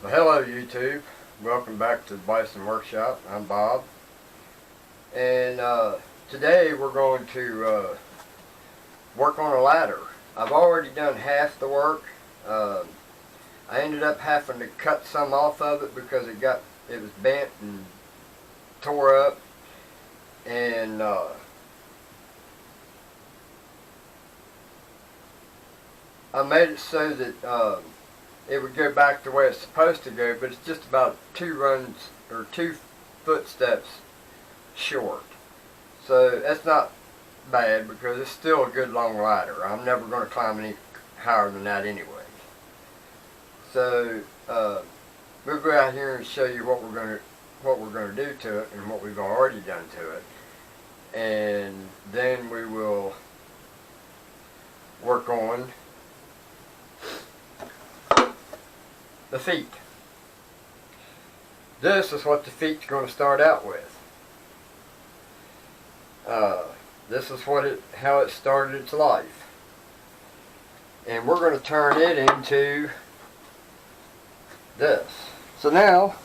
Well, hello YouTube. Welcome back to the Bison Workshop. I'm Bob. And today we're going to work on a ladder. I've already done half the work. I ended up having to cut some off of it because it was bent and tore up. And I made it so that it would go back the way it's supposed to go, but it's just about 2 footsteps short. So that's not bad because it's still a good long ladder. I'm never going to climb any higher than that anyway. So we'll go out here and show you what we're going to do to it and what we've already done to it, and then we will work on the feet. This is what the feet's going to start out with. This is how it started its life, and we're going to turn it into this. So now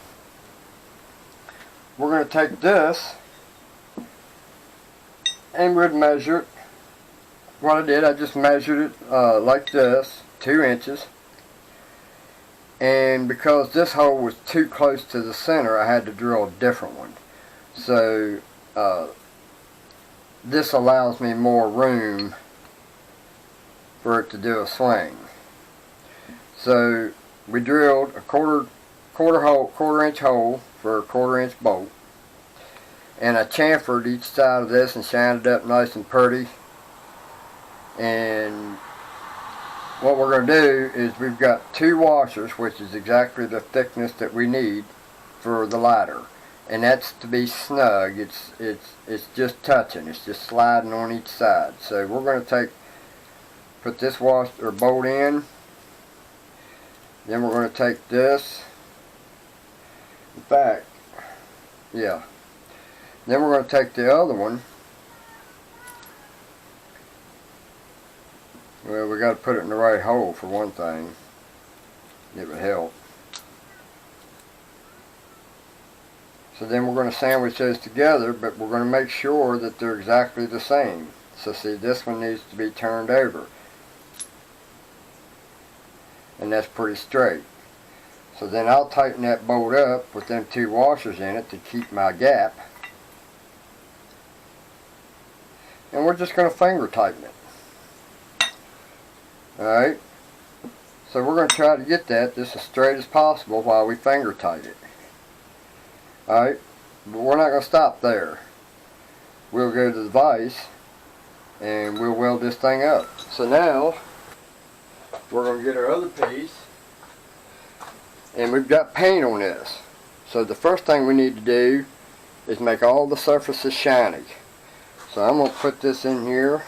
we're going to take this and we'd measure it. What I did, I just measured it like this, 2 inches. And because this hole was too close to the center, I had to drill a different one. So this allows me more room for it to do a swing. So we drilled a quarter inch hole for a 1/4 inch bolt, and I chamfered each side of this and shined it up nice and pretty. And what we're going to do is we've got 2 washers, which is exactly the thickness that we need for the ladder, and that's to be snug. It's just touching. It's just sliding on each side. So we're going to put this washer or bolt in. Then we're going to take this. In fact, yeah. Then we're going to take the other one. Well, we got to put it in the right hole for one thing. It would help. So then we're going to sandwich those together, but we're going to make sure that they're exactly the same. So see, this one needs to be turned over, and that's pretty straight. So then I'll tighten that bolt up with them 2 washers in it to keep my gap, and we're just going to finger tighten it. Alright, so we're going to try to get that just as straight as possible while we finger tighten it. Alright, but we're not going to stop there. We'll go to the vise and we'll weld this thing up. So now we're going to get our other piece, and we've got paint on this. So the first thing we need to do is make all the surfaces shiny. So I'm going to put this in here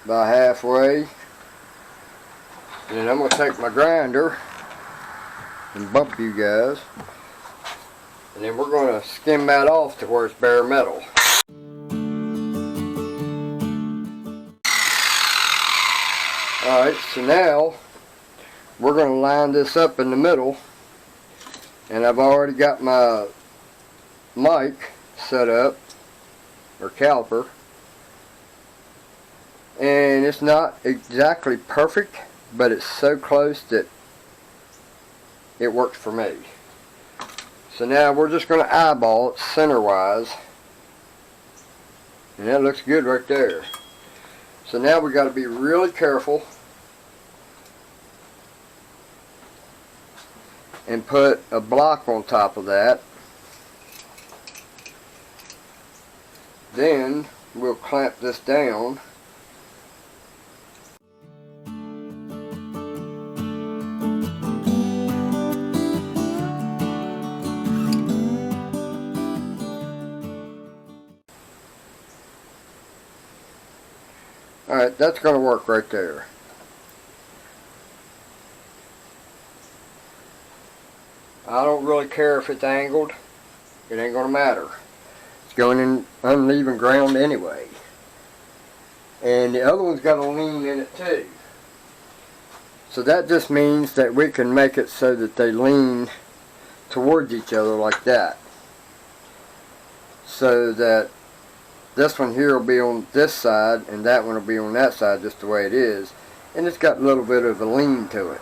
about halfway, and then I'm going to take my grinder and bump you guys, and then we're going to skim that off to where it's bare metal. Alright, so now we're going to line this up in the middle, and I've already got my mic set up, or caliper. And it's not exactly perfect, but it's so close that it works for me. So now we're just going to eyeball it center-wise, and that looks good right there. So now we got to be really careful and put a block on top of that. Then we'll clamp this down. Alright, that's going to work right there. I don't really care if it's angled. It ain't going to matter. It's going in uneven ground anyway. And the other one's got a lean in it too. So that just means that we can make it so that they lean towards each other like that. So that this one here will be on this side and that one will be on that side just the way it is. And it's got a little bit of a lean to it.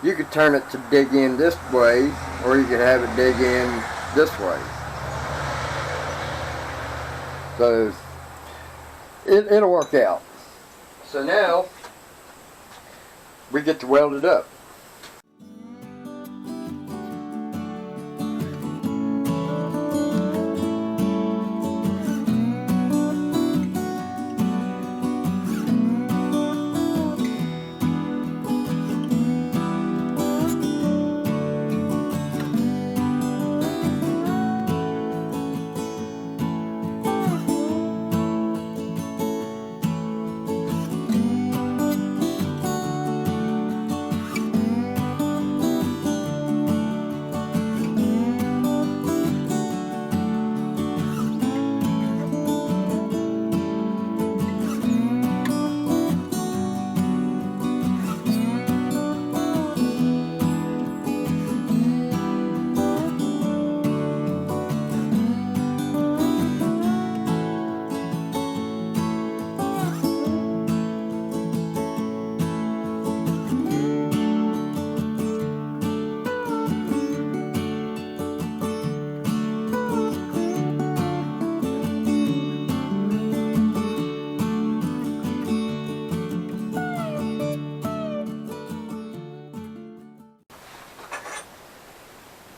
You could turn it to dig in this way, or you could have it dig in this way. So it'll work out. So now we get to weld it up.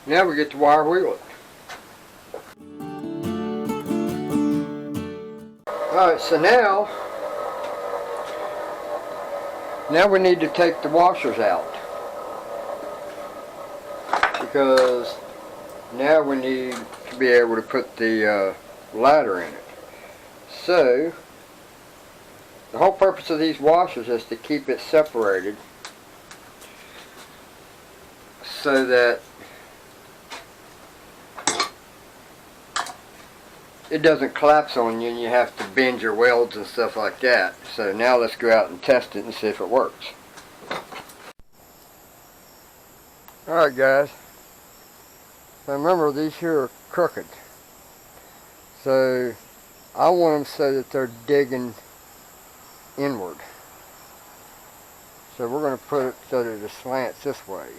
Now we get to wire wheel it. Alright, so now we need to take the washers out, because now we need to be able to put the ladder in it. So the whole purpose of these washers is to keep it separated so that it doesn't collapse on you and you have to bend your welds and stuff like that. So now let's go out and test it and see if it works. Alright guys, so remember these here are crooked. So I want them so that they're digging inward. So we're going to put it so that it slants this way,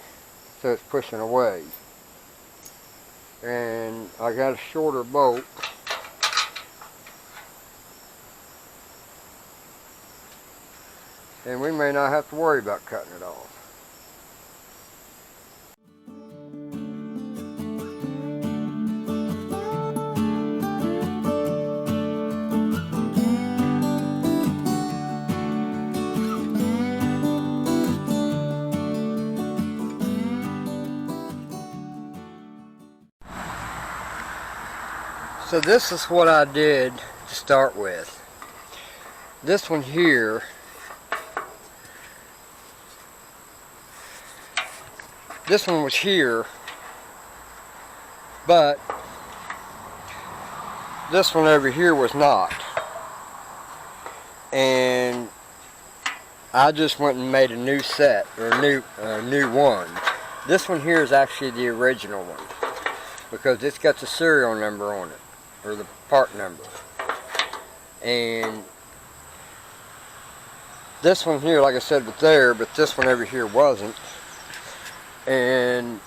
so it's pushing away. And I got a shorter bolt. And we may not have to worry about cutting it off. So this is what I did to start with. This one here, this one was here, but this one over here was not. And I just went and made a new set, or a new one. This one here is actually the original one, because it's got the serial number on it, or the part number. And this one here, like I said, was there, but this one over here wasn't. And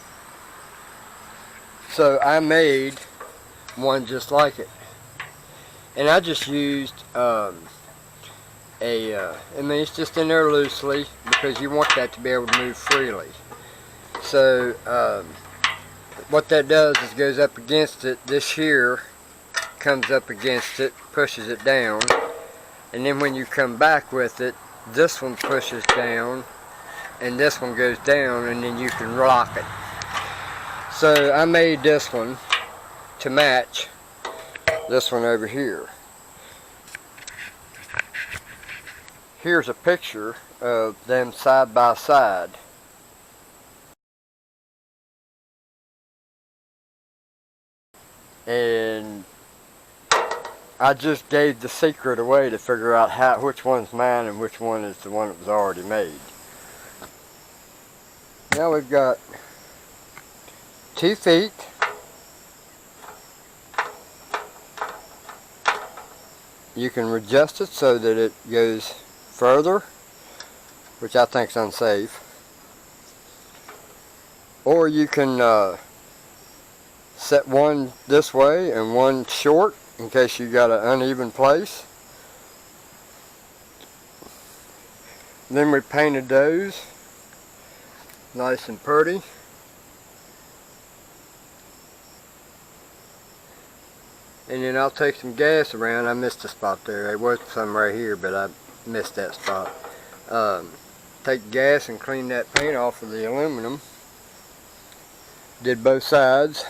so I made one just like it. And I just used I mean, it's just in there loosely because you want that to be able to move freely. So what that does is goes up against it. This here comes up against it, pushes it down, and then when you come back with it, this one pushes down and this one goes down, and then you can lock it. So I made this one to match this one over here. Here's a picture of them side by side. And I just gave the secret away to figure out which one's mine and which one is the one that was already made. Now we've got 2 feet. You can adjust it so that it goes further, which I think is unsafe. Or you can set one this way and one short in case you got an uneven place. Then we painted those nice and pretty. And then I'll take some gas around. I missed a spot there. There was some right here, but I missed that spot. Take gas and clean that paint off of the aluminum. Did both sides.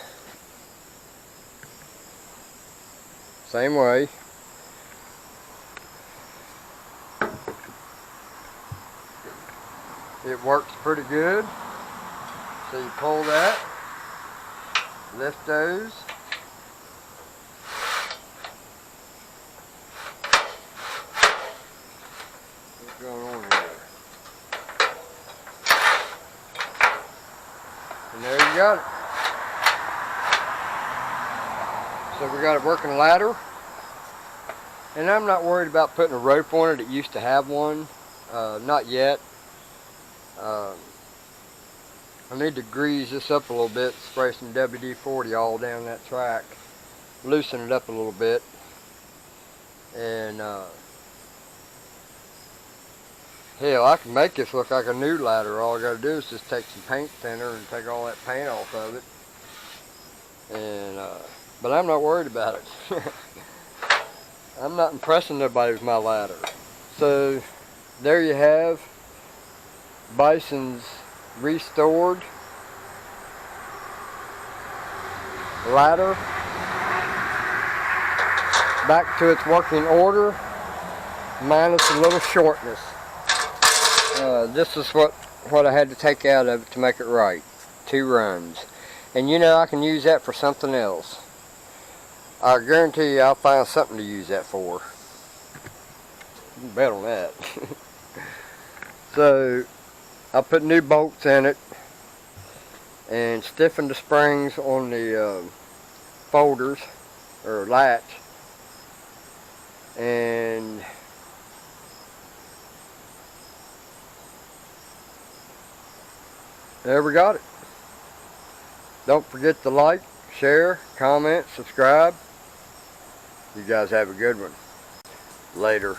Same way. It works pretty good. So you pull that, lift those. What's going on here? And there you got it. So we got a working ladder. And I'm not worried about putting a rope on it. It used to have one. Not yet. I need to grease this up a little bit, spray some WD-40 all down that track, loosen it up a little bit, and hell, I can make this look like a new ladder. All I got to do is just take some paint thinner and take all that paint off of it, and but I'm not worried about it. I'm not impressing nobody with my ladder. So there you have Bison's restored ladder back to its working order, minus a little shortness. This is what I had to take out of it to make it right. 2 runs. And you know, I can use that for something else. I guarantee you I'll find something to use that for. You can bet on that. So I put new bolts in it and stiffened the springs on the folders or latch, and there we got it. Don't forget to like, share, comment, subscribe. You guys have a good one. Later.